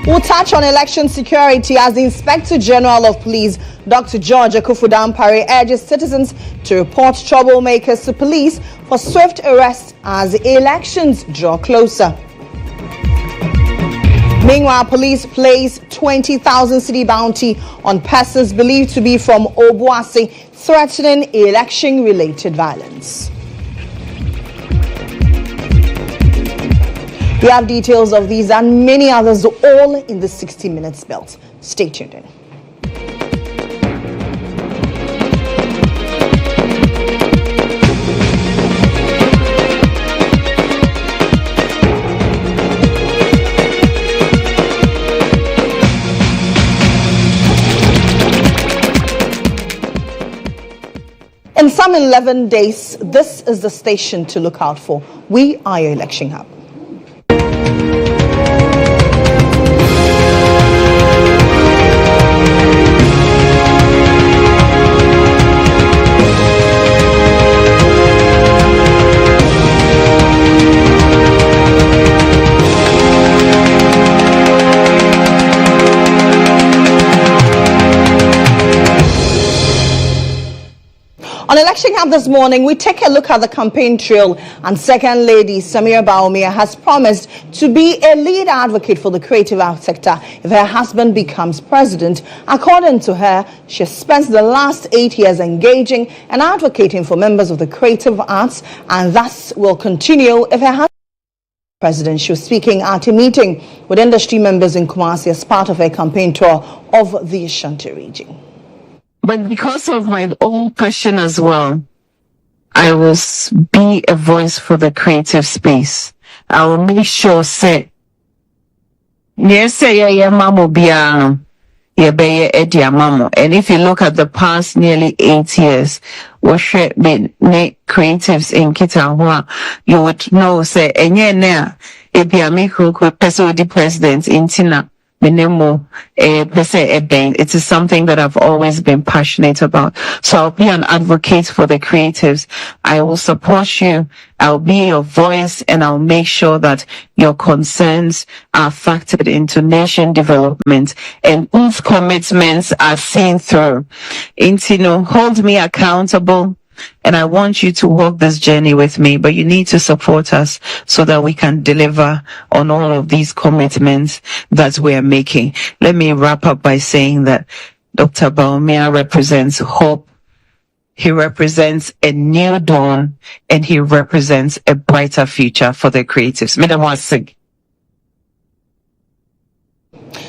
We'll touch on election security as the Inspector General of Police, Dr. George Akufudampare, urges citizens to report troublemakers to police for swift arrest as elections draw closer. Meanwhile, police place 20,000 cedi bounty on persons believed to be from Obuasi, threatening election-related violence. We have details of these and many others all in the 60 Minutes belt. Stay tuned in. In some 11 days, this is the station to look out for. We are your election hub. On Election Hub this morning, we take a look at the campaign trail, and Second Lady Samira Baumia has promised to be a lead advocate for the creative arts sector if her husband becomes president. According to her, she has spent the last 8 years engaging and advocating for members of the creative arts, and thus will continue if her husband becomes president. She was speaking at a meeting with industry members in Kumasi as part of her campaign tour of the Ashanti region. But because of my own passion as well, I will be a voice for the creative space. I will make sure, say, yes, mamo biya, yebeye edi mamo. And if you look at the past nearly 8 years, what should be creatives in Kitahua, you would know, say, enye nea, ebiamiku kwe peso di president in Tina. It is something that I've always been passionate about. So I'll be an advocate for the creatives. I will support you. I'll be your voice, and I'll make sure that your concerns are factored into nation development and these commitments are seen through. Intino, hold me accountable. And I want you to walk this journey with me, but you need to support us so that we can deliver on all of these commitments that we are making. Let me wrap up by saying that Dr. Baumia represents hope. He represents a new dawn, and he represents a brighter future for the creatives.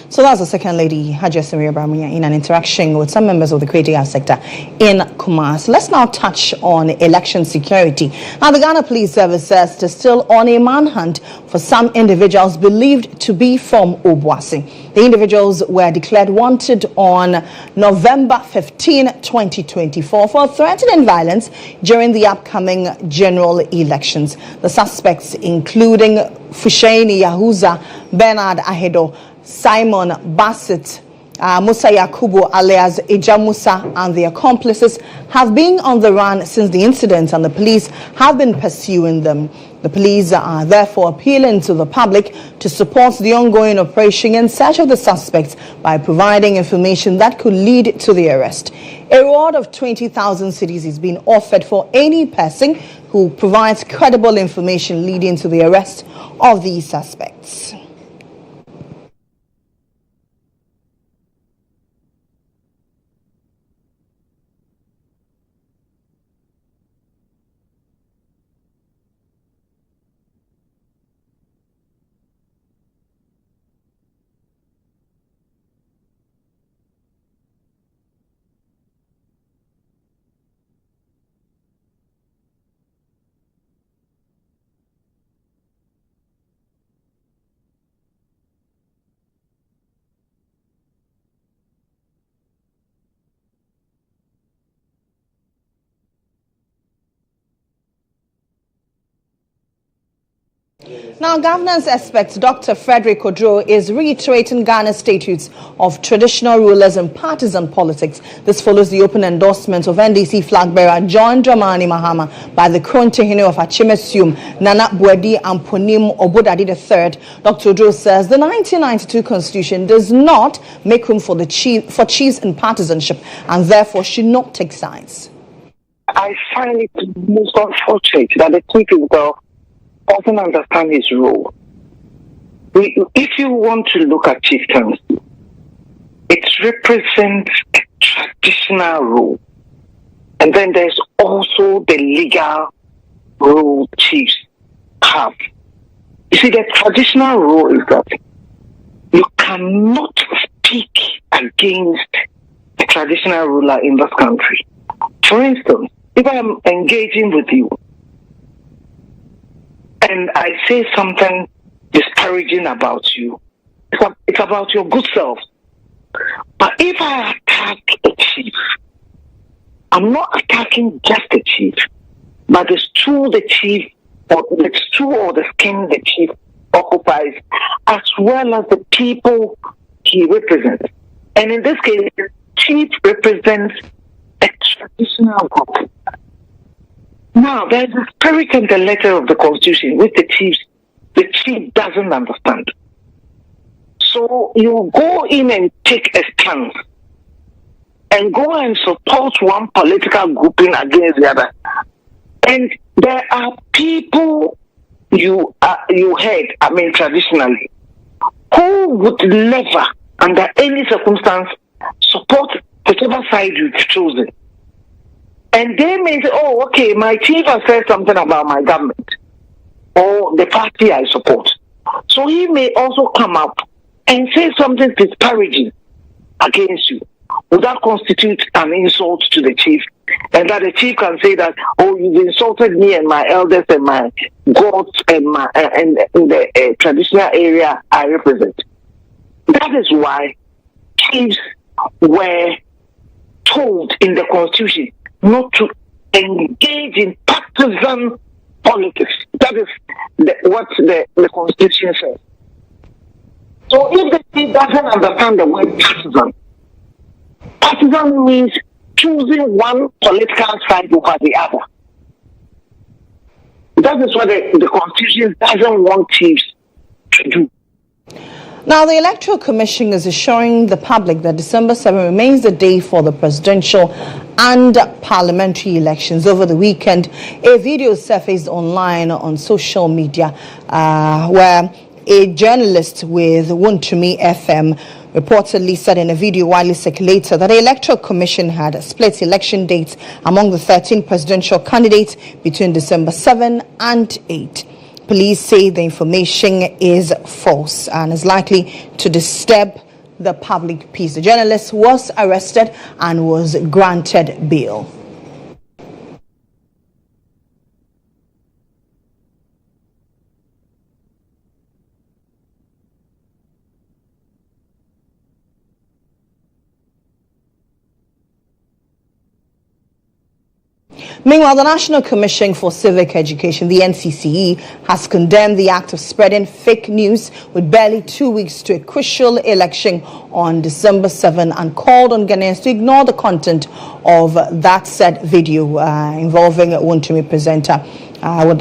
So that's the Second Lady, Hajia Samira Baumia, in an interaction with some members of the creative arts sector in Kumasi. Let's now touch on election security. Now, the Ghana Police Service says they're still on a manhunt for some individuals believed to be from Obuasi. The individuals were declared wanted on November 15, 2024 for threatening violence during the upcoming general elections. The suspects, including Fushaini Yahuza, Bernard Ahedo, Simon Bassett, Musa Yakubu alias Ija Musa, and the accomplices have been on the run since the incident, and the police have been pursuing them. The police are therefore appealing to the public to support the ongoing operation in search of the suspects by providing information that could lead to the arrest. A reward of 20,000 cedis is being offered for any person who provides credible information leading to the arrest of these suspects. Now, governance expert Dr. Frederick Odro is reiterating Ghana's statutes of traditional rulers and partisan politics. This follows the open endorsement of NDC flag bearer John Dramani Mahama by the Crown Tehene of Achimesium, Nana Buedi Amponim Obodadi III. Dr. Odro says the 1992 constitution does not make room for chiefs and partisanship and therefore should not take sides. I find it most unfortunate that the people doesn't understand his role. If you want to look at chieftains, it represents a traditional role. And then there's also the legal role chiefs have. You see, the traditional role is that you cannot speak against a traditional ruler in this country. For instance, if I'm engaging with you, and I say something disparaging about you, it's about your good self. But if I attack a chief, I'm not attacking just the chief, but the stool the chief, or the stool or the skin the chief occupies, as well as the people he represents. And in this case, the chief represents a traditional group. Now, there's a spirit in the letter of the Constitution which the chief doesn't understand. So you go in and take a stance and go and support one political grouping against the other. And there are people you heard, traditionally, who would never, under any circumstance, support whichever side you've chosen. And they may say, oh, okay, my chief has said something about my government or the party I support. So he may also come up and say something disparaging against you. Would that constitute an insult to the chief? And that the chief can say that, oh, you've insulted me and my elders and my gods and in the traditional area I represent. That is why chiefs were told in the Constitution not to engage in partisan politics. That is what the Constitution says. So if the chief doesn't understand the word partisan means choosing one political side over the other. That is what the Constitution doesn't want chiefs to do. Now, the Electoral Commission is assuring the public that December 7 remains the day for the presidential and parliamentary elections. Over the weekend, a video surfaced online on social media where a journalist with GHOne FM reportedly said in a video widely circulated that the Electoral Commission had split election dates among the 13 presidential candidates between December 7 and 8. Police say the information is false and is likely to disturb the public peace. The journalist was arrested and was granted bail. Meanwhile, the National Commission for Civic Education, the NCCE, has condemned the act of spreading fake news with barely 2 weeks to a crucial election on December 7 and called on Ghanaians to ignore the content of that said video involving GHOne presenter who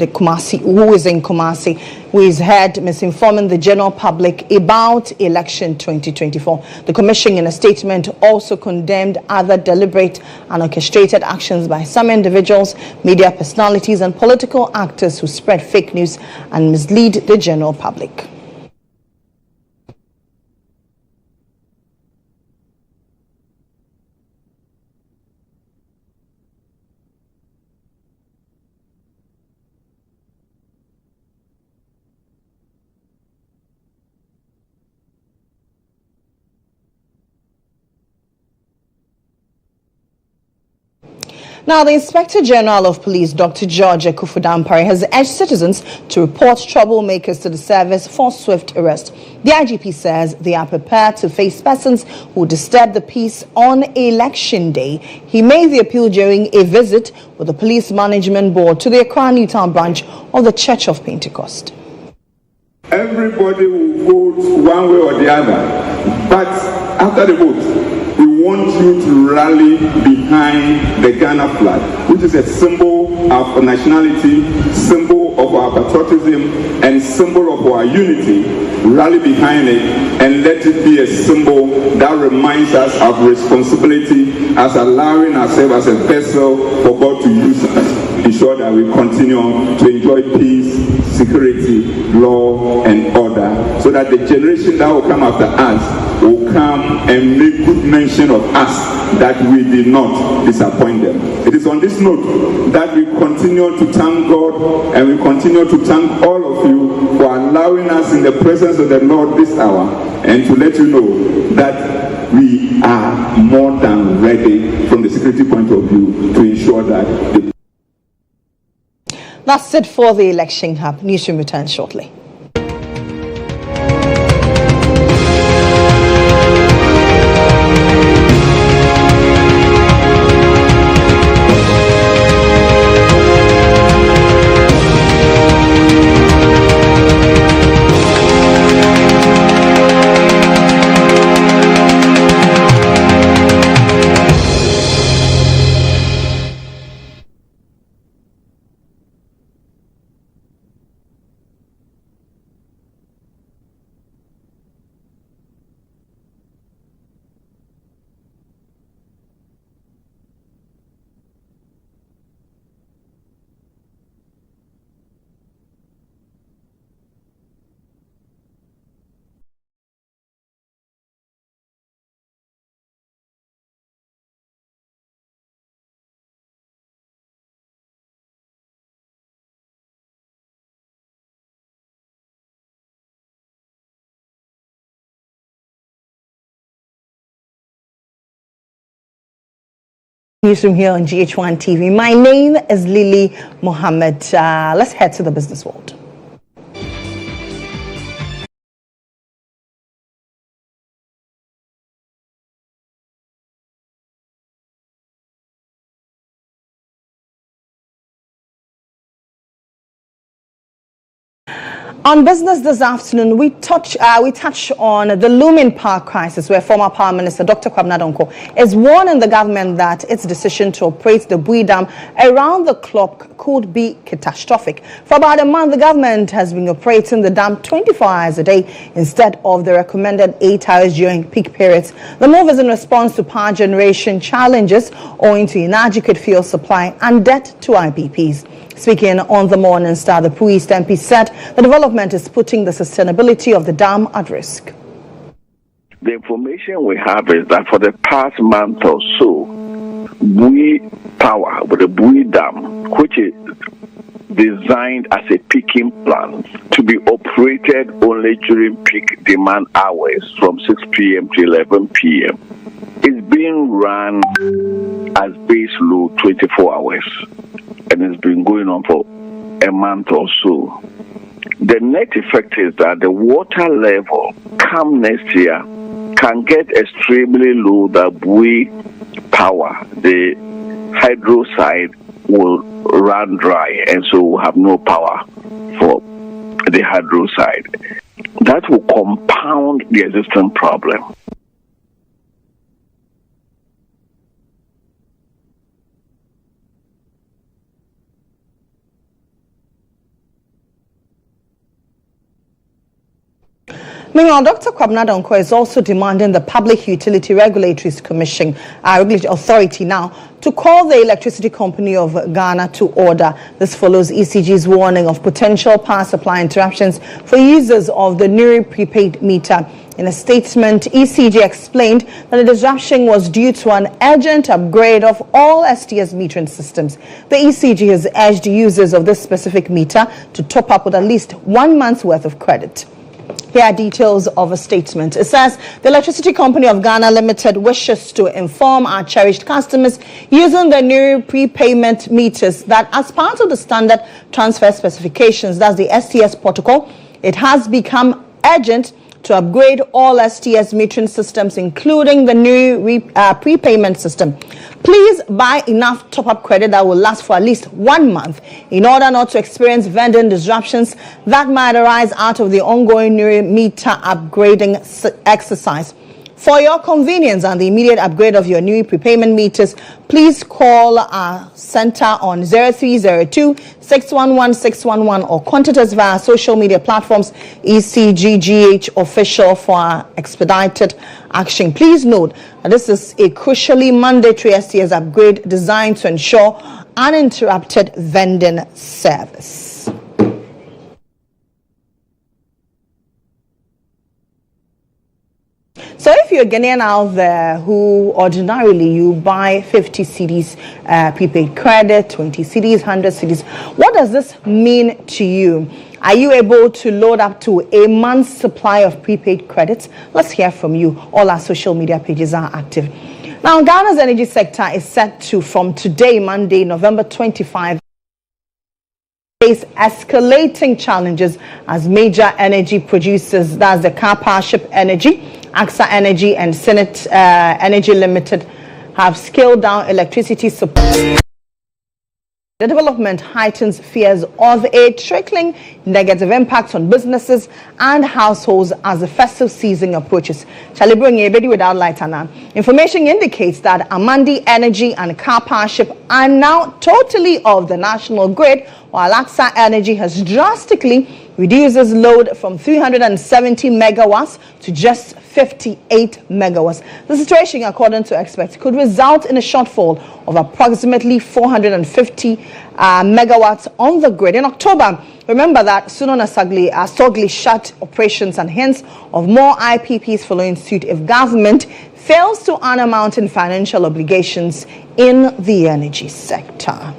is in Kumasi, who is heard misinforming the general public about election 2024. The Commission, in a statement, also condemned other deliberate and orchestrated actions by some individuals, media personalities, and political actors who spread fake news and mislead the general public. Now, the Inspector General of Police, Dr. George Akufudampare, has urged citizens to report troublemakers to the service for swift arrest. The IGP says they are prepared to face persons who disturb the peace on Election Day. He made the appeal during a visit with the Police Management Board to the Accra Newtown branch of the Church of Pentecost. Everybody will vote one way or the other. But after the vote, we want you to rally behind the Ghana flag, which is a symbol of nationality, symbol of our patriotism, and symbol of our unity. Rally behind it and let it be a symbol that reminds us of responsibility as allowing ourselves as a vessel for God to use us. Ensure that we continue to enjoy peace, security, law, and order, so that the generation that will come after us will come and make good mention of us, that we did not disappoint them. It is on this note that we continue to thank God, and we continue to thank all of you for allowing us in the presence of the Lord this hour, and to let you know that we are more than ready from the security point of view to ensure that the That's it for the Election Hub. Newsroom returns shortly. Newsroom here on GHOne TV. My name is Lily Mohammed. Let's head to the business world. On business this afternoon, we touch on the looming power crisis, where former Power Minister Dr. Kwabena Donkor is warning the government that its decision to operate the Bui Dam around the clock could be catastrophic. For about a month, the government has been operating the dam 24 hours a day instead of the recommended 8 hours during peak periods. The move is in response to power generation challenges owing to inadequate fuel supply and debt to IPPs. Speaking on the Morning Star, the Pui East MP said the development is putting the sustainability of the dam at risk. The information we have is that for the past month or so, Bui Power with the Bui Dam, which is designed as a peaking plant to be operated only during peak demand hours from 6 p.m. to 11 p.m., is being run as base load 24 hours. And it's been going on for a month or so. The net effect is that the water level come next year can get extremely low. That Bui Power, the hydro side, will run dry, and so we'll have no power for the hydro side. That will compound the existing problem. Meanwhile, Dr. Kwabena Donkor is also demanding the Public Utility Regulatory Commission, Regulatory Authority now, to call the Electricity Company of Ghana to order. This follows ECG's warning of potential power supply interruptions for users of the new prepaid meter. In a statement, ECG explained that the disruption was due to an urgent upgrade of all STS metering systems. The ECG has urged users of this specific meter to top up with at least 1 month's worth of credit. Here are details of a statement. It says the Electricity Company of Ghana Limited wishes to inform our cherished customers using the new prepayment meters that as part of the standard transfer specifications, that's the STS protocol, it has become urgent to upgrade all STS metering systems, including the new prepayment system. Please buy enough top-up credit that will last for at least 1 month in order not to experience vending disruptions that might arise out of the ongoing new meter upgrading exercise. For your convenience and the immediate upgrade of your new prepayment meters, please call our center on 0302-611-611 or contact us via social media platforms ECGGH official for our expedited action. Please note that this is a crucially mandatory STS upgrade designed to ensure uninterrupted vending service. So if you're a Ghanaian out there who ordinarily you buy 50 cedis prepaid credit, 20 cedis, 100 cedis, what does this mean to you? Are you able to load up to a month's supply of prepaid credits? Let's hear from you. All our social media pages are active. Now, Ghana's energy sector is set to, from today, Monday, November 25, face escalating challenges as major energy producers, that's the car powership energy, AXA Energy and Senate Energy Limited, have scaled down electricity supply. The development heightens fears of a trickling negative impact on businesses and households as the festive season approaches. Shall bring a baby without light and information indicates that Amandi Energy and car powership are now totally off the national grid, while AXA Energy has drastically reduced its load from 370 megawatts to just 58 megawatts. The situation, according to experts, could result in a shortfall of approximately 450 megawatts on the grid. In October, remember that Suno Asogli shut operations and hence of more IPPs following suit if government fails to honor mounting financial obligations in the energy sector.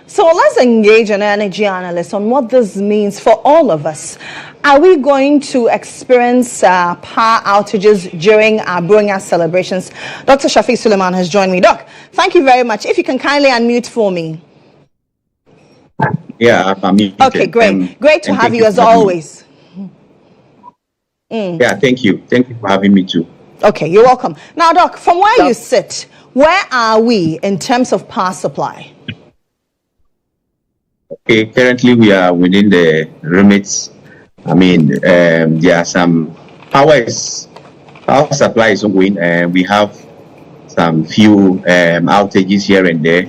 So let's engage an energy analyst on what this means for all of us. Are we going to experience power outages during our Bronya celebrations? Dr. Shafiq Suleiman has joined me. Doc, thank you very much. If you can kindly unmute for me. Yeah, I'm muted. Okay, great. Great to have you as always. Yeah, thank you. Thank you for having me too. Okay, you're welcome. Now, Doc, from where you sit, where are we in terms of power supply? Okay, currently we are within the limits. I mean, there are some power supply is ongoing, and we have some few outages here and there.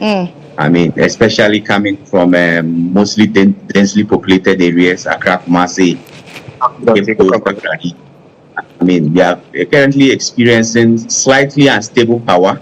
I mean, especially coming from mostly densely populated areas, Accra, Kumasi. I mean, we are currently experiencing slightly unstable power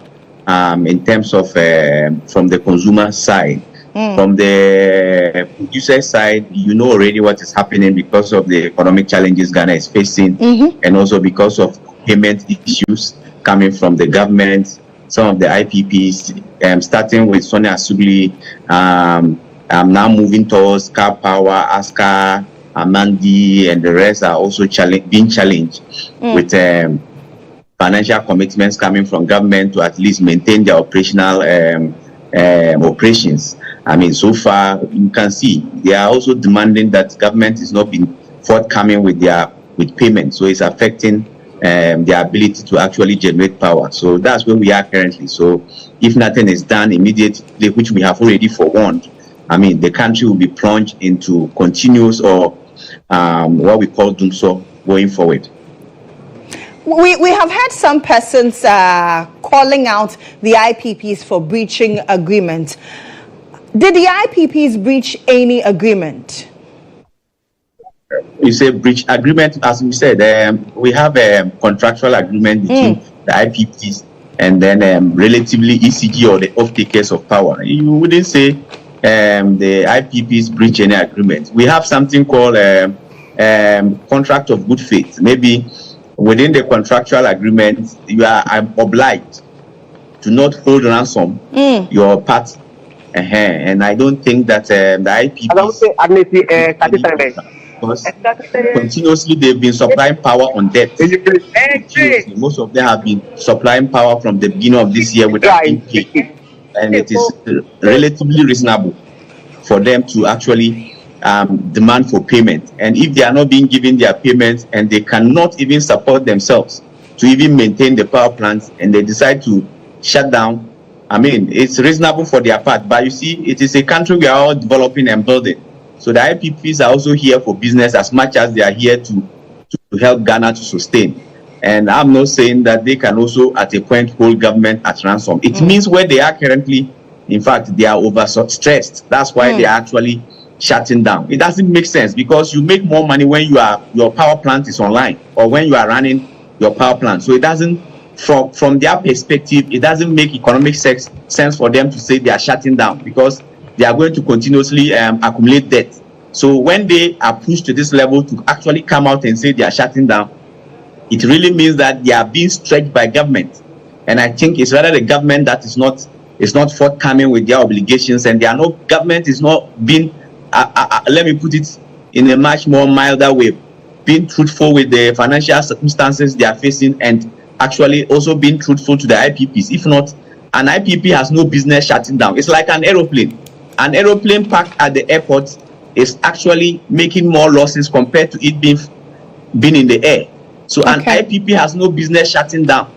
in terms of from the consumer side. From the producer side, you know already what is happening because of the economic challenges Ghana is facing, and also because of payment issues coming from the government. Some of the IPPs, starting with Sonia Asugli, now moving towards Car Power, Aska, Amandi, and the rest are also being challenged with financial commitments coming from government to at least maintain their operational operations. I mean, so far you can see they are also demanding that government is not being forthcoming with payment, so it's affecting their ability to actually generate power. So that's where we are currently. So if nothing is done immediately, which we have already forewarned, I mean, the country will be plunged into continuous or what we call doomsday going forward. We have had some persons calling out the IPPs for breaching agreement. Did the IPPs breach any agreement? You say breach agreement, as we said, we have a contractual agreement between the IPPs and then relatively ECG or the off-takers of power. You wouldn't say the IPPs breach any agreement. We have something called contract of good faith. Maybe within the contractual agreement, you are obliged to not hold ransom your part. And I don't think that the IPPs, because continuously they've been supplying power on debt. Most of them have been supplying power from the beginning of this year without being paid. And it is relatively reasonable for them to actually demand for payment. And if they are not being given their payments and they cannot even support themselves to even maintain the power plants and they decide to shut down, I mean, it's reasonable for their part. But you see, it is a country we are all developing and building. So the IPPs are also here for business as much as they are here to help Ghana to sustain. And I'm not saying that they can also at a point hold government at ransom. It means where they are currently, in fact, they are overstressed. That's why they are actually shutting down. It doesn't make sense because you make more money when your power plant is online or when you are running your power plant. So it doesn't, from their perspective, it doesn't make economic sense for them to say they are shutting down because they are going to continuously accumulate debt. So when they are pushed to this level to actually come out and say they are shutting down, it really means that they are being stretched by government. And I think it's rather the government that is not forthcoming with their obligations, and government is not being, let me put it in a much more milder way, being truthful with the financial circumstances they are facing and actually also being truthful to the IPPs. If not, an IPP has no business shutting down. It's like an aeroplane. An aeroplane parked at the airport is actually making more losses compared to it being in the air. So an IPP has no business shutting down.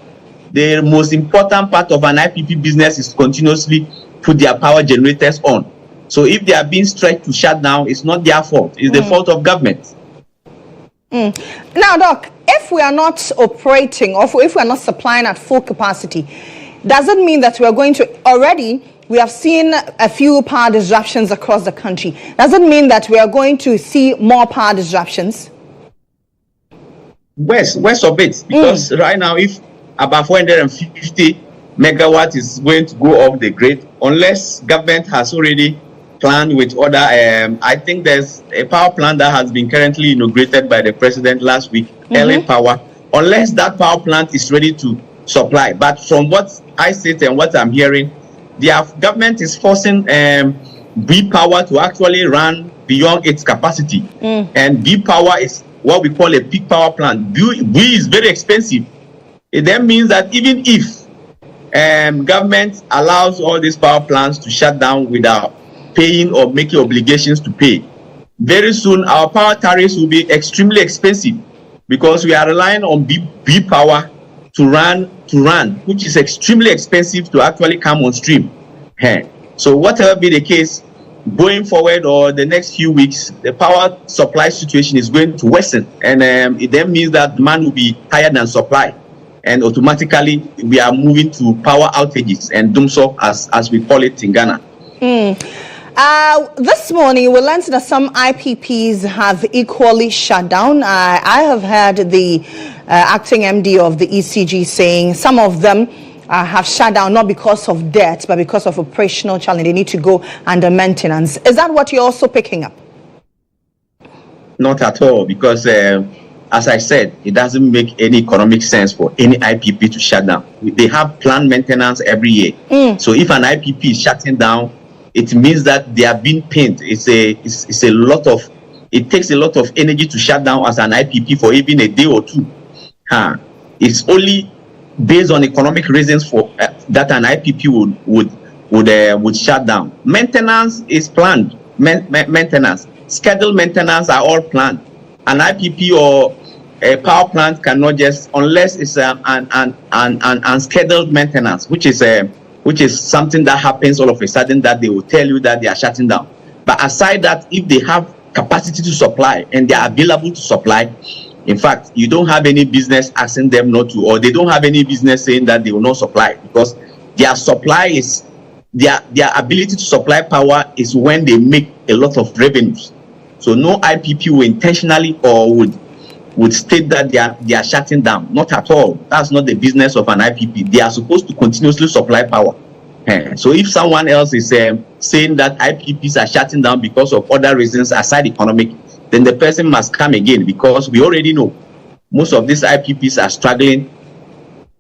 The most important part of an IPP business is to continuously put their power generators on. So if they are being stretched to shut down, it's not their fault. It's the fault of government. Now, Doc, if we are not operating or if we are not supplying at full capacity, does it mean that we are going to already... We have seen a few power disruptions across the country. Does it mean that we are going to see more power disruptions? West of it, because right now, if about 450 megawatts is going to go off the grid, unless government has already planned with other, I think there's a power plant that has been currently inaugurated by the president last week, LA Power, unless that power plant is ready to supply. But from what I see and what I'm hearing, the government is forcing B Power to actually run beyond its capacity. And B Power is what we call a peak power plant. B is very expensive. It then means that even if government allows all these power plants to shut down without paying or making obligations to pay, very soon our power tariffs will be extremely expensive because we are relying on B Power to run, which is extremely expensive to actually come on stream. So whatever be the case, going forward or the next few weeks, the power supply situation is going to worsen, and it then means that demand will be higher than supply, and automatically we are moving to power outages and doomsday as we call it in Ghana. This morning we learned that some IPPs have equally shut down. I have heard the acting MD of the ECG saying some of them have shut down not because of debt but because of operational challenge. They need to go under maintenance. Is that what you're also picking up? Not at all, because as I said, it doesn't make any economic sense for any IPP to shut down. They have planned maintenance every year. So if an IPP is shutting down, it means that they are being paid. It takes a lot of energy to shut down as an IPP for even a day or two. It's only based on economic reasons for that an IPP would shut down. Maintenance is planned. Maintenance, scheduled maintenance are all planned. An IPP or a power plant cannot just, unless it's an unscheduled maintenance, which is something that happens all of a sudden, that they will tell you that they are shutting down. But aside that, if they have capacity to supply and they are available to supply, in fact, you don't have any business asking them not to, or they don't have any business saying that they will not supply, because their supply is their ability to supply power is when they make a lot of revenues. So no IPP will intentionally or would state that they are shutting down. Not at all. That's not the business of an IPP. They are supposed to continuously supply power. So if someone else is saying that IPPs are shutting down because of other reasons aside economic, then the person must come again, because we already know most of these IPPs are struggling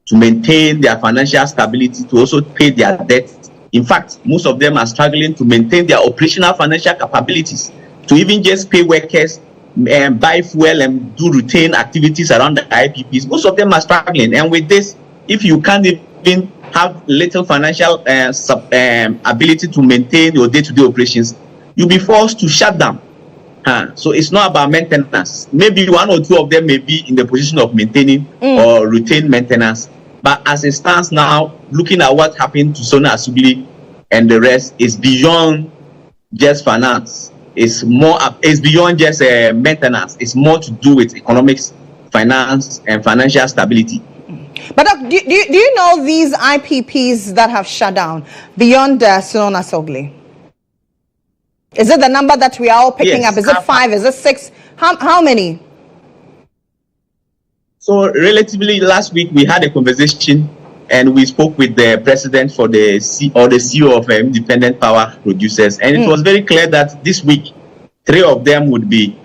to maintain their financial stability, to also pay their debts. In fact, most of them are struggling to maintain their operational financial capabilities, to even just pay workers, buy fuel and do routine activities around the IPPs. Most of them are struggling. And with this, if you can't even have little financial ability to maintain your day-to-day operations, you'll be forced to shut down. So it's not about maintenance. Maybe one or two of them may be in the position of maintaining or routine maintenance. But as it stands now, looking at what happened to Sona Asubili and the rest, is beyond just finance. It's beyond just maintenance. It's more to do with economics, finance, and financial stability. But do you know these IPPs that have shut down beyond Sona Asubili? Is it the number that we are all picking up? Is it 5? Is it 6? How many? So relatively, last week we had a conversation and we spoke with the president for the CEO of independent power producers, and it was very clear that this week 3 of them would be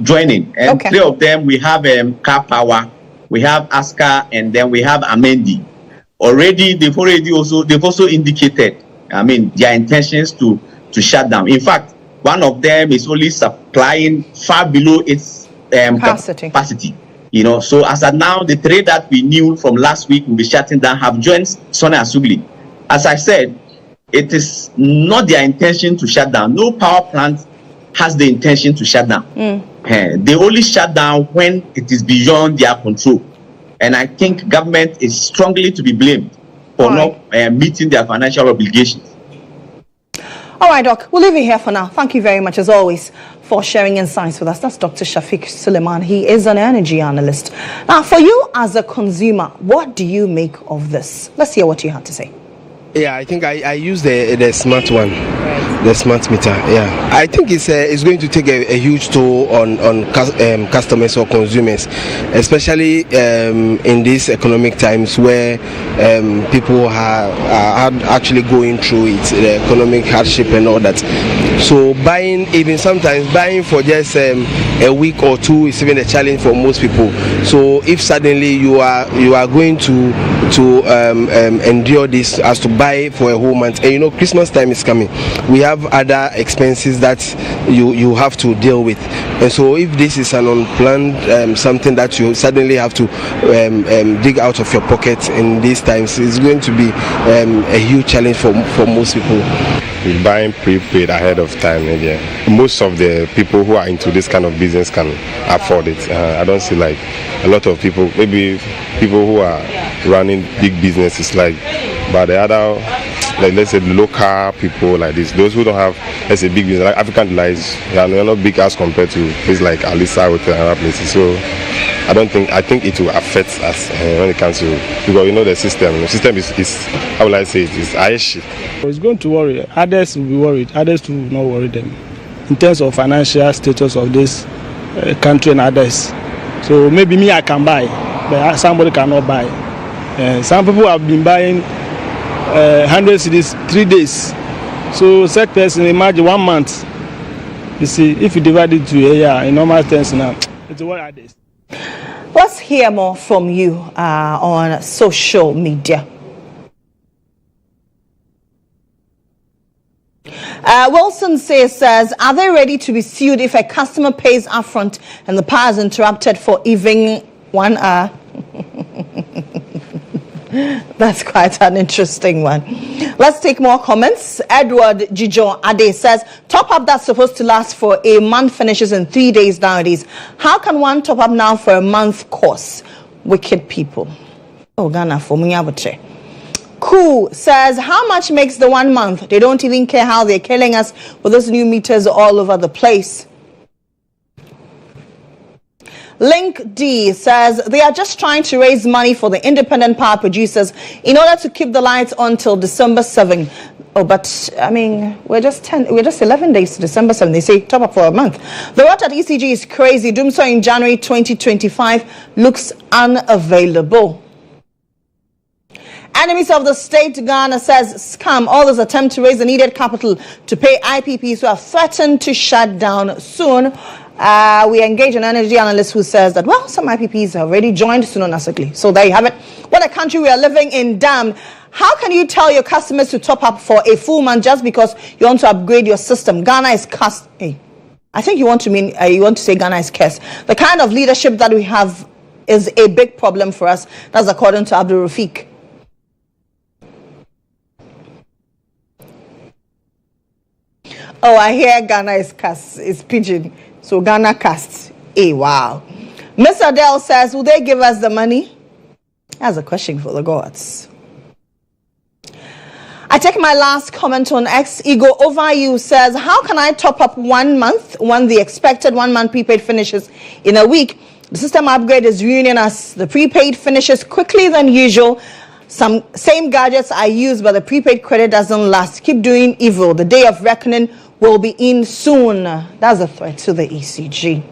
joining, and 3 of them we have Car Power, we have Aska, and then we have Amendi. They've also indicated, their intentions to shut down. In fact, one of them is only supplying far below its capacity. So as of now, the 3 that we knew from last week will be shutting down have joined Sona Asubili. As I said, it is not their intention to shut down. No power plant has the intention to shut down. They only shut down when it is beyond their control. And I think government is strongly to be blamed for not meeting their financial obligations. All right, Doc, we'll leave it here for now. Thank you very much, as always, for sharing insights with us. That's Dr. Shafiq Suleiman. He is an energy analyst. Now, for you as a consumer, what do you make of this? Let's hear what you had to say. Yeah, I think I use the smart one, the smart meter. Yeah, I think it's going to take a huge toll on customers or consumers, especially in these economic times where people are actually going through it, the economic hardship and all that. So sometimes buying for just a week or 2 is even a challenge for most people. So if suddenly you are going to endure this as to buy for a whole month, and Christmas time is coming, we have other expenses that you have to deal with, and so if this is an unplanned something that you suddenly have to dig out of your pocket in these times, it's going to be a huge challenge for most people. We're buying prepaid ahead of time. Most of the people who are into this kind of business can afford it. I don't see like a lot of people, maybe people who are running big businesses but the other, let's say local people like this, those who don't have, let's say, big business, like African delights, they're not big as compared to places like Alisa Hotel and other places. So I think it will affect us when it comes to, because the system is how will I say it, is Aishi. It's going to worry. Others will be worried. Others will not worry them in terms of financial status of this country and others. So maybe me, I can buy, but somebody cannot buy. Some people have been buying 100 cedis 3 days. So such person, imagine 1 month. You see, if you divide it to a year in normal terms now, it's what others. Let's hear more from you on social media. Wilson says, are they ready to be sued if a customer pays upfront and the power is interrupted for even 1 hour? That's quite an interesting one. Let's take more comments. Edward Gijo Ade says, top up that's supposed to last for a month finishes in 3 days nowadays. How can one top up now for a month course? Wicked people. Oh, Ghana for Munyabuche. Cool says, how much makes the 1 month? They don't even care how they're killing us with those new meters all over the place. Link D says they are just trying to raise money for the independent power producers in order to keep the lights on till December 7. Oh, but I mean, we're just 11 days to December 7. They say top up for a month. The rot at ECG is crazy. Doomsday in January 2025 looks unavailable. Enemies of the state Ghana says scam all those attempts to raise the needed capital to pay IPPs who have threatened to shut down soon. We engage an energy analyst who says that, well, some IPPs have already joined Sunonasically. So there you have it. What a country we are living in, damn. How can you tell your customers to top up for a full month just because you want to upgrade your system? Ghana is cursed. Hey, I think you want to say Ghana is cursed. The kind of leadership that we have is a big problem for us. That's according to Abdul Rafiq. Oh, I hear Ghana is cast. It's pidgin. So Ghana cast. Hey, wow. Miss Adele says, will they give us the money? That's a question for the gods. I take my last comment on X. Ego Over You says, how can I top up 1 month when the expected 1 month prepaid finishes in a week? The system upgrade is ruining us. The prepaid finishes quickly than usual. Some same gadgets I use, but the prepaid credit doesn't last. Keep doing evil. The day of reckoning will be in soon. That's a threat to the ECG.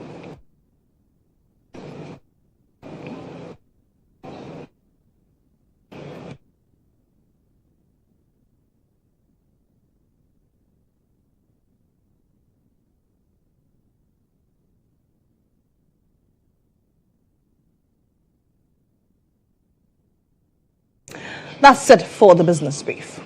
That's it for the business brief.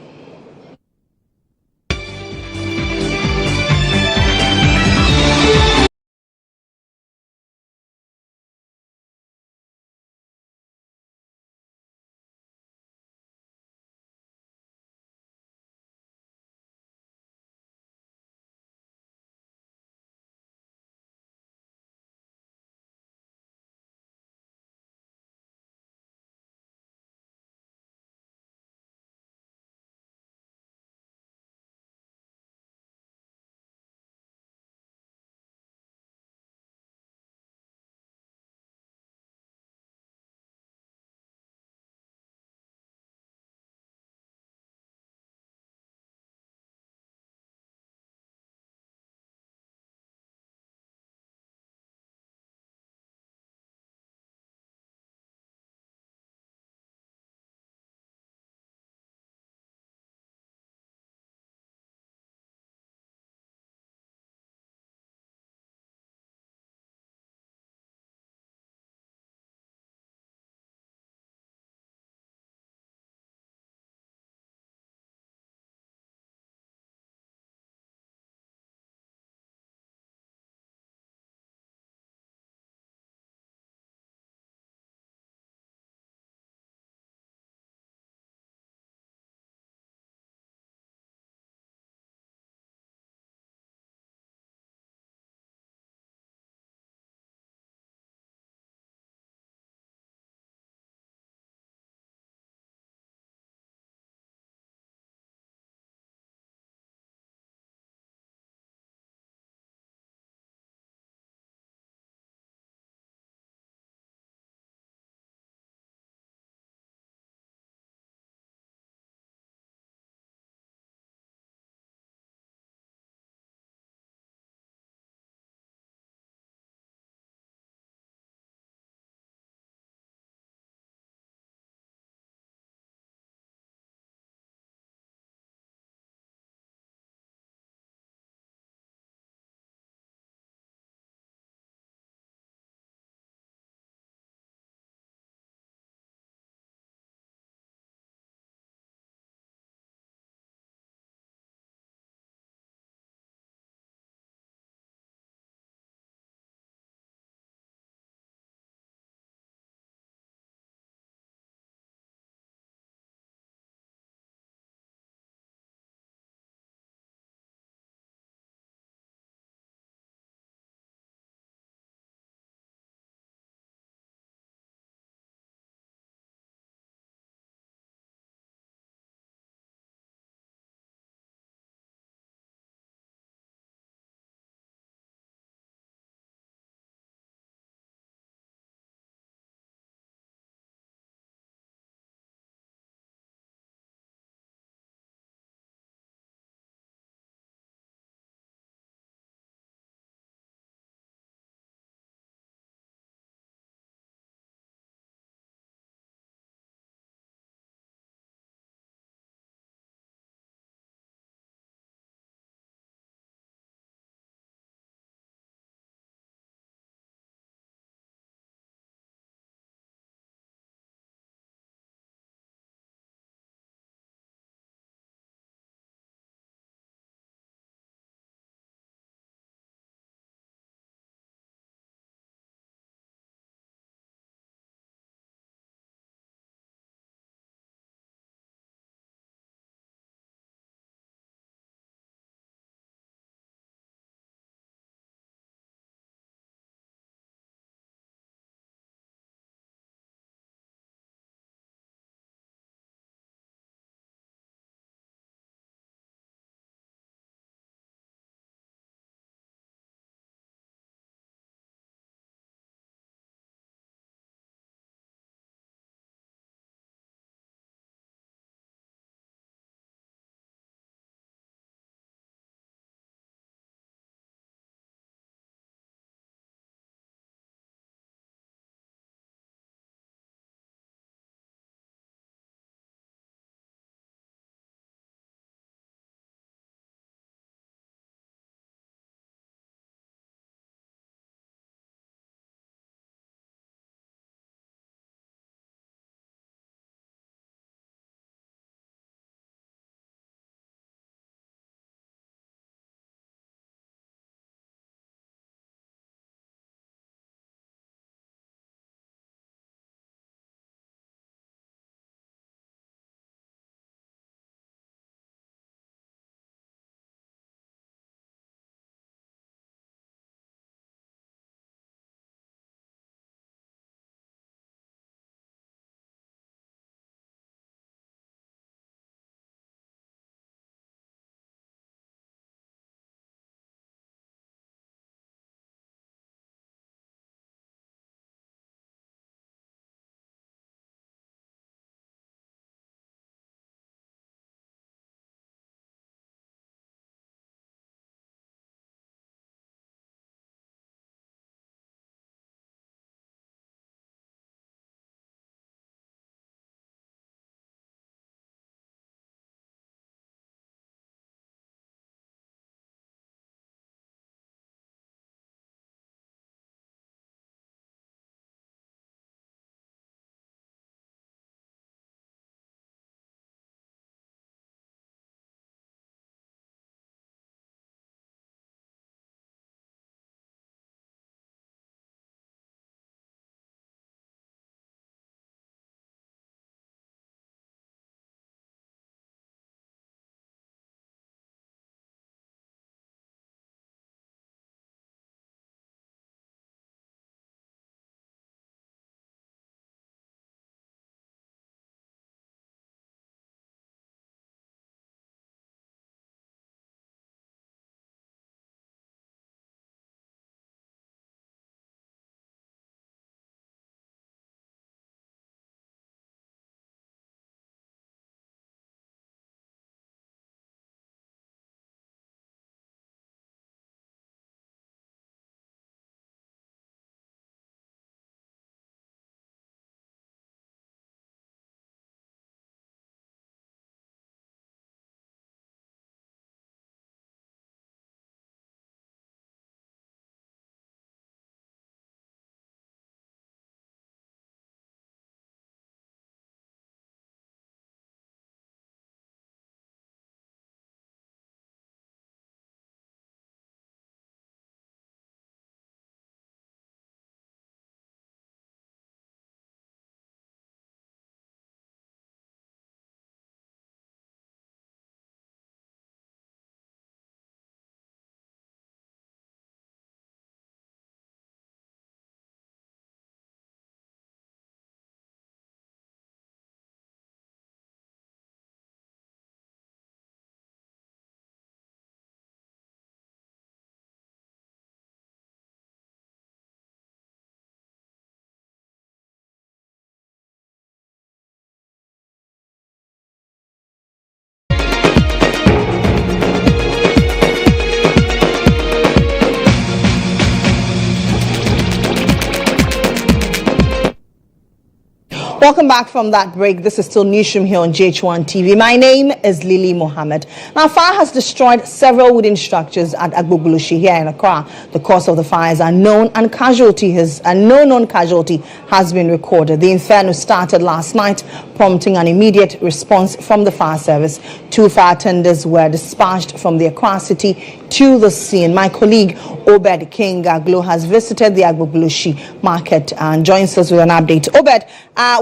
Welcome back from that break. This is still Newsroom here on GHOne TV. My name is Lily Mohammed. Now, fire has destroyed several wooden structures at Agbogboloshi here in Accra. The cause of the fire is unknown and no known casualty has been recorded. The inferno started last night, prompting an immediate response from the fire service. 2 fire tenders were dispatched from the Accra city to the scene. My colleague Obed King Aglo has visited the Agbogboloshi market and joins us with an update. Obed,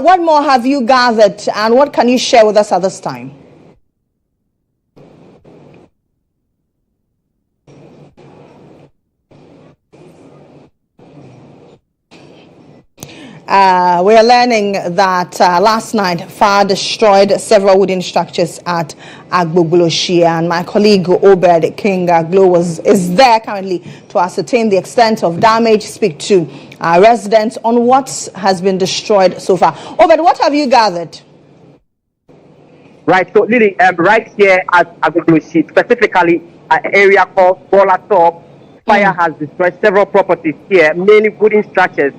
what more have you gathered and what can you share with us at this time? We are learning that last night fire destroyed several wooden structures at Agbogboloshi, and my colleague Obed King Aglo is there currently to ascertain the extent of damage, speak to residents on what has been destroyed so far. Obed, what have you gathered? Right, so Lily, right here at Agbogboloshi, specifically an area called Bola Top, fire has destroyed several properties here, mainly wooden structures.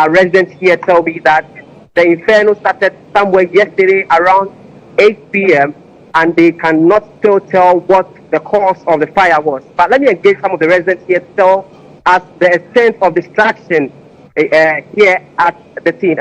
Residents here tell me that the inferno started somewhere yesterday around 8 p.m. and they cannot still tell what the cause of the fire was. But let me engage some of the residents here to tell us the extent of destruction here at the scene.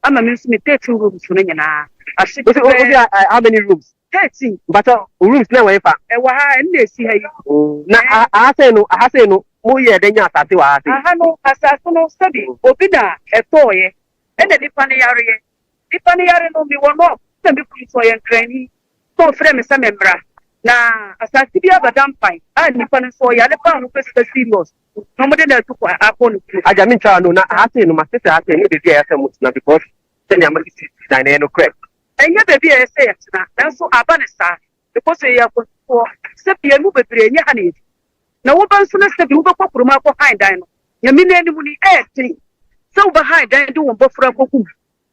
I'm a me 13 rooms for how many rooms? 13. But rooms now, if I see now, I say no, more year than you are. I know, as I no study, Obina, a toy, and a dipaniari. Dipaniari no me one more, then be for your training. So, frame is a member. Now, as I see the other damn fine, I depend for your pound of the serious. Nobody there took upon I mean, no, I say no, my sister, I say, because then I'm no correct. And yet, baby, I say, that's so abanista, because they are for Sepia move a brain, honey. Now, what else let's have you go behind Dino? You mean any money, thing. So behind Dino, do one buffer of whom.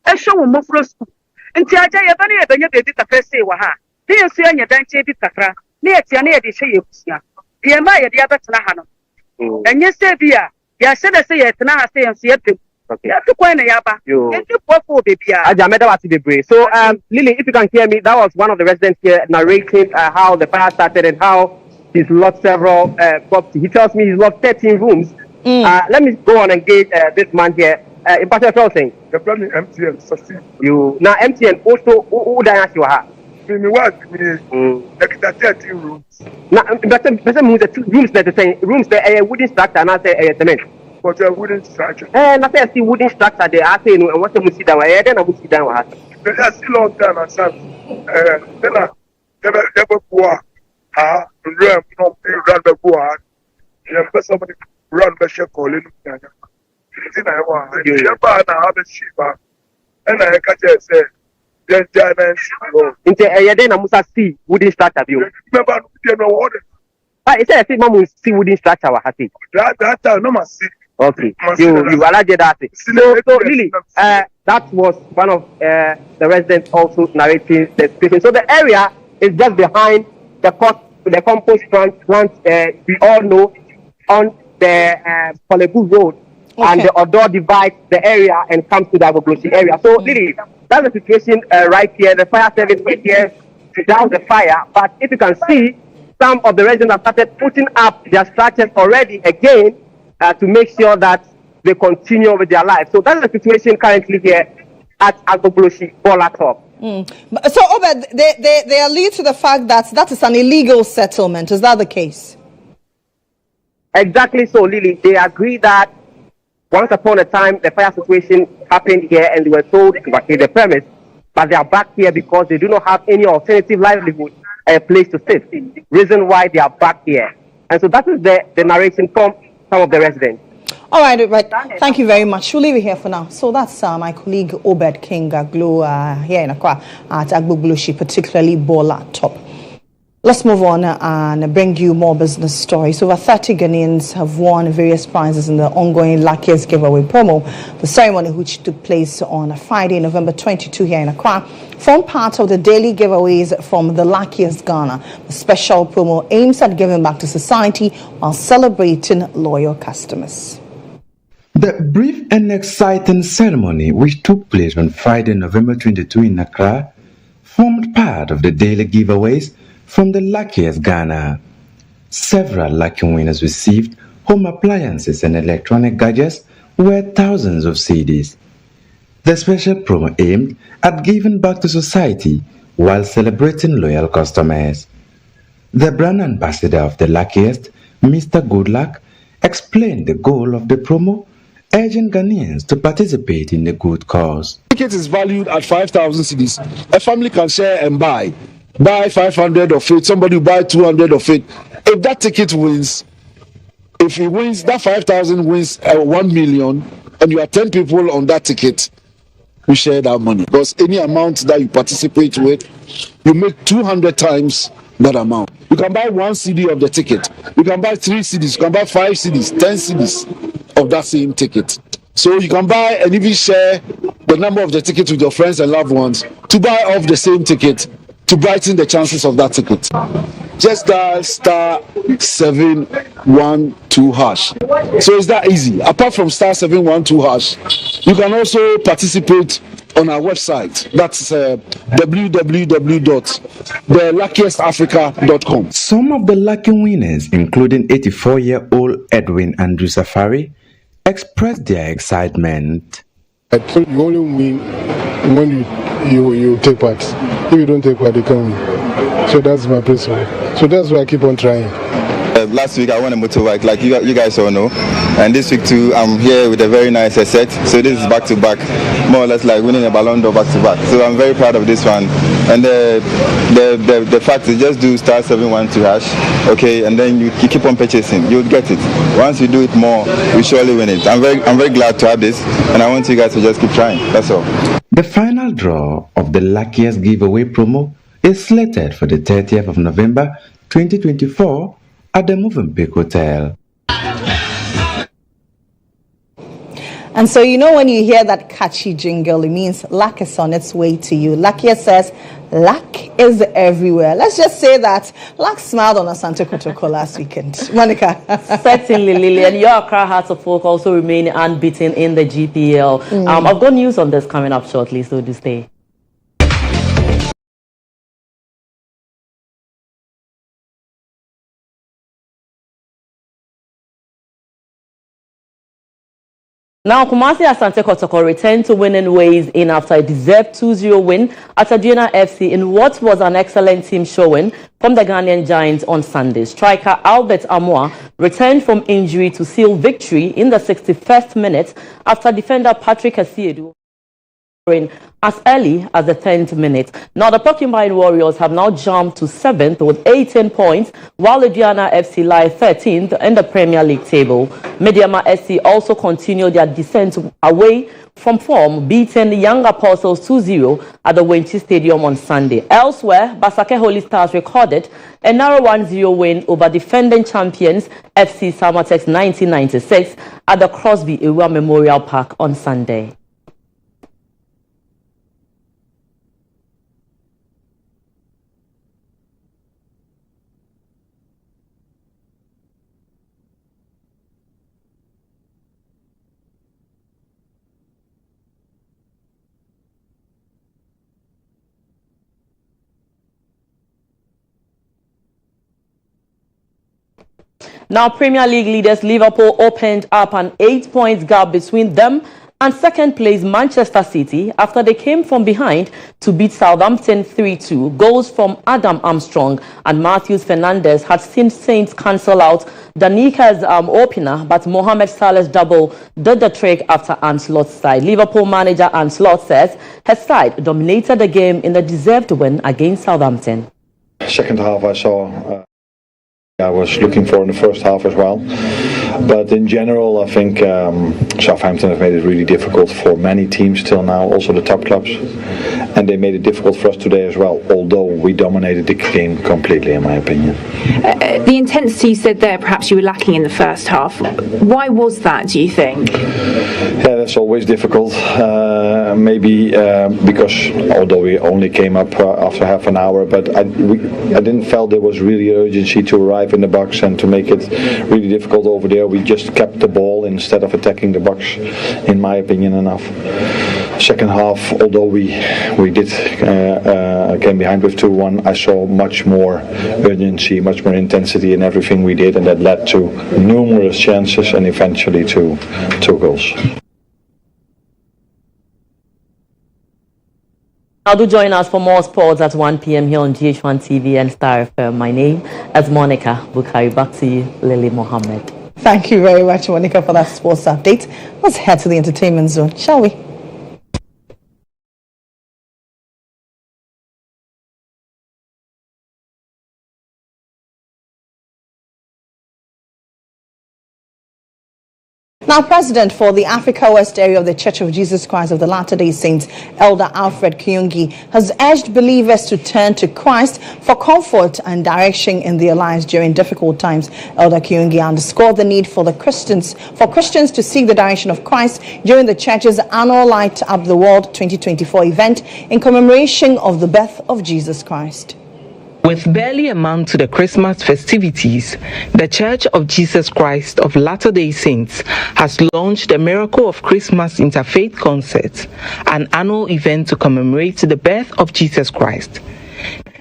I show one more for school. And Tia Bunny, a baby, a first say, Waha. Here, see, and your dancing Picatra, near Tiana, the Shayusia. Here, my dear Batanahano. And yes, Sabia, ya said I say it now, I say and see it. So, Lily, if you can hear me, that was one of the residents here narrating how the fire started and how he's lost several properties. He tells me he's lost 13 rooms. Let me go on and engage this man here. In particular, saying the problem MTN succeed. You now MTN also who died you have. Me what me 13 rooms. Now, person moves the 2 rooms that the same rooms the wooden structure and I say cement. But a wooden structure. I see wooden structure there. I say no, and what you see down here, then I will see down. But that's still long time, and some. Then I never go. Run the board. You somebody run the ship calling. I want. You have a sheep, and I catch it. Say, then China. Then I must see wooden structure. You remember, you know what? I said, I think Mom will see wooden structure. That time, no must see. Okay, you allowed that. So really, that was one of the residents also narrating the situation. So the area is just behind the compost plant. We all know on the Polebu Road, and the Odor divides the area and comes to the Agbogboloshi area. So really, that's the situation right here. The fire service is here to down the fire. But if you can see, some of the residents have started putting up their structures already again to make sure that they continue with their lives. So that's the situation currently here at Agbogboloshi, Bola Top. So, Obed, they allude to the fact that is an illegal settlement. Is that the case? Exactly so, Lily. They agree that once upon a time, the fire situation happened here and they were told to vacate the premise, but they are back here because they do not have any alternative livelihood a place to sit. Reason why they are back here. And so that is the narration from some of the residents. All right. Thank you very much. We'll leave it here for now. So that's my colleague Obed King Glo here in Accra at Agbogloshi, particularly Bola Top. Let's move on and bring you more business stories. Over 30 Ghanaians have won various prizes in the ongoing Luckiest Giveaway promo. The ceremony, which took place on Friday, November 22 here in Accra, formed part of the daily giveaways from the Luckiest Ghana. The special promo aims at giving back to society while celebrating loyal customers. The brief and exciting ceremony, which took place on Friday, November 22 in Accra, formed part of the daily giveaways from the Luckiest Ghana. Several lucky winners received home appliances and electronic gadgets worth thousands of cedis. The special promo aimed at giving back to society while celebrating loyal customers. The brand ambassador of the Luckiest, Mr. Goodluck, explained the goal of the promo, urging Ghanaians to participate in the good cause. The ticket is valued at 5,000 cedis. A family can share and buy 500 of it, somebody will buy 200 of it. If that ticket wins, if he wins, that 5,000 wins 1 million, and you are 10 people on that ticket, we share that money. Because any amount that you participate with, you make 200 times that amount. You can buy 1 CD of the ticket. You can buy 3 CDs. You can buy 5 CDs, 10 CDs of that same ticket. So you can buy and even share the number of the tickets with your friends and loved ones to buy off the same ticket, to brighten the chances of that ticket. Just dial *712#. So it's that easy. Apart from *712#, you can also participate on our website. That's www.theluckiestafrica.com. Some of the lucky winners, including 84-year-old Edwin Andrew Safari, expressed their excitement. I think you only win when you take part. If you don't take part, you can't win. So that's my principle. So that's why I keep on trying. Last week I won a motorbike, like you guys all know, and this week too I'm here with a very nice set. So this is back to back, more or less like winning a Ballon d'Or back to back. So I'm very proud of this one. And the fact is, just do *712#, okay, and then you keep on purchasing, you'll get it. Once you do it more, you surely win it. I'm very glad to have this, and I want you guys to just keep trying. That's all. The final draw of the Luckiest Giveaway promo is slated for the 30th of November 2024 at the Movenpick Hotel. And so, you know, when you hear that catchy jingle, it means luck is on its way to you. Luckiest says, luck is everywhere. Let's just say that luck smiled on Asante Kotoko last weekend. Monica. Certainly, Lillian. Your Accra Hearts of Folk also remain unbeaten in the GPL. I've got news on this coming up shortly, so do stay. Now, Kumasi Asante Kotoko returned to winning ways in after a deserved 2-0 win at GHOne FC in what was an excellent team showing from the Ghanaian Giants on Sunday. Striker Albert Amoah returned from injury to seal victory in the 61st minute after defender Patrick Asiedu as early as the 10th minute. Now, the Porcupine Warriors have now jumped to 7th with 18 points, while the GHOne FC lie 13th in the Premier League table. Mediama SC also continued their descent away from form, beating Young Apostles 2-0 at the Wenchi Stadium on Sunday. Elsewhere, Basake Holy Stars recorded a narrow 1-0 win over defending champions FC Samatex 1996 at the Crosby Ewa Memorial Park on Sunday. Now, Premier League leaders Liverpool opened up an 8-point gap between them and second place Manchester City after they came from behind to beat Southampton 3-2. Goals from Adam Armstrong and Matheus Fernandes had seen Saints cancel out Danika's opener, but Mohammed Salah's double did the trick after Ancelot's side. Liverpool manager Ancelot says his side dominated the game in the deserved win against Southampton. second half I saw I was looking for in the first half as well. But in general, I think Southampton have made it really difficult for many teams till now, also the top clubs. And they made it difficult for us today as well, although we dominated the game completely, in my opinion. The intensity you said there, perhaps you were lacking in the first half. Why was that, do you think? Yeah, that's always difficult. Maybe because although we only came up after half an hour, but I didn't feel there was really urgency to arrive in the box and to make it really difficult over there. We just kept the ball instead of attacking the box, in my opinion, enough. Second half, although we did came behind with 2-1, I saw much more urgency, much more intensity in everything we did, and that led to numerous chances and eventually to 2 goals. Now do join us for more sports at 1 p.m. here on GHOne TV and Star FM. My name is Monica Bukari. Back to you, Lily Mohammed. Thank you very much, Monica, for that sports update. Let's head to the entertainment zone, shall we? Now, President for the Africa West area of the Church of Jesus Christ of the Latter-day Saints, Elder Alfred Kiyungi, has urged believers to turn to Christ for comfort and direction in their lives during difficult times. Elder Kiyungi underscored the need for Christians to seek the direction of Christ during the church's annual Light Up the World 2024 event in commemoration of the birth of Jesus Christ. With barely a month to the Christmas festivities, the Church of Jesus Christ of Latter-day Saints has launched the Miracle of Christmas Interfaith Concert, an annual event to commemorate the birth of Jesus Christ.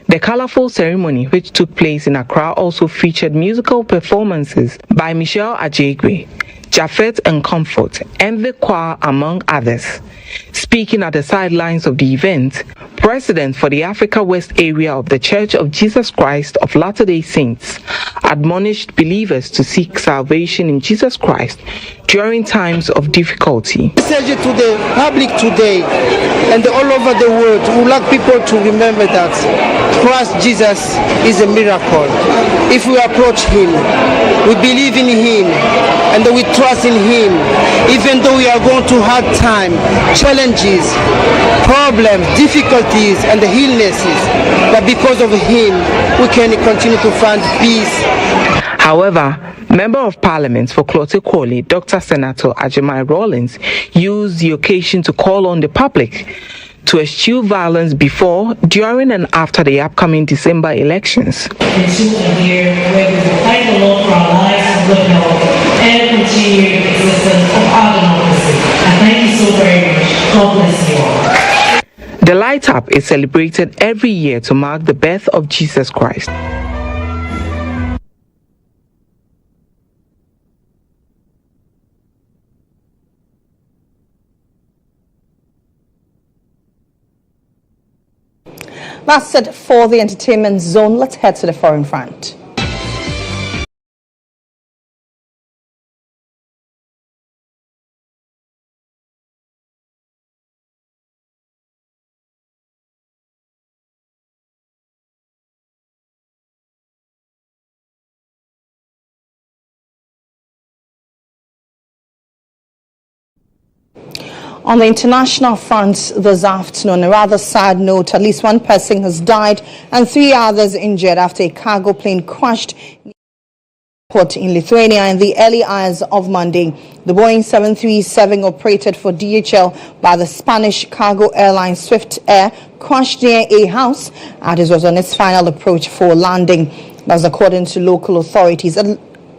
The colorful ceremony, which took place in Accra, also featured musical performances by Michelle Ajegwe, Japheth and Comfort, and the choir, among others. Speaking at the sidelines of the event, President for the Africa West area of the Church of Jesus Christ of Latter-day Saints admonished believers to seek salvation in Jesus Christ during times of difficulty. Message to the public today and all over the world, we would like people to remember that Christ Jesus is a miracle. If we approach Him, we believe in Him, and we trust in Him, even though we are going through hard time, challenges, problems, difficulties, and illnesses, but because of Him, we can continue to find peace. However, Member of Parliament for Clote Kwoli, Dr. Senator Ajimai Rawlings, used the occasion to call on the public to eschew violence before, during, and after the upcoming December elections. Into a year where we will thank the Lord for our lives and good health and continued existence of our democracy. And thank you so very much. God bless you all. The Light Up is celebrated every year to mark the birth of Jesus Christ. That's it for the entertainment zone. Let's head to the foreign front. On the international front this afternoon, a rather sad note, at least one person has died and 3 others injured after a cargo plane crashed in Lithuania in the early hours of Monday. The Boeing 737 operated for DHL by the Spanish cargo airline Swift Air crashed near a house as it was on its final approach for landing. That's according to local authorities.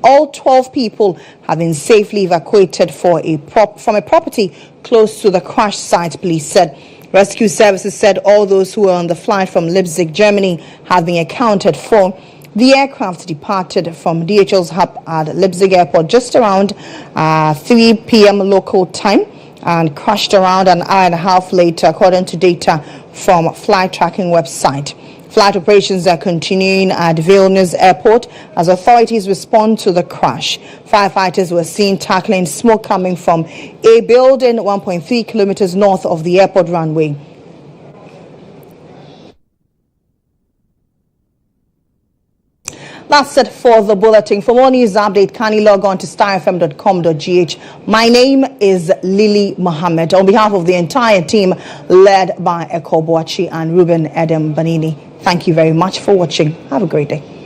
All 12 people have been safely evacuated from a property close to the crash site, police said. Rescue services said all those who were on the flight from Leipzig, Germany, have been accounted for. The aircraft departed from DHL's hub at Leipzig Airport just around 3 p.m. local time and crashed around an hour and a half later, according to data from flight tracking website. Flight operations are continuing at Vilnius Airport as authorities respond to the crash. Firefighters were seen tackling smoke coming from a building 1.3 kilometers north of the airport runway. That's it for the bulletin. For more news update, kindly log on to starfm.com.gh. My name is Lily Mohammed. On behalf of the entire team led by Eko Boachi and Ruben Edem Banini, thank you very much for watching. Have a great day.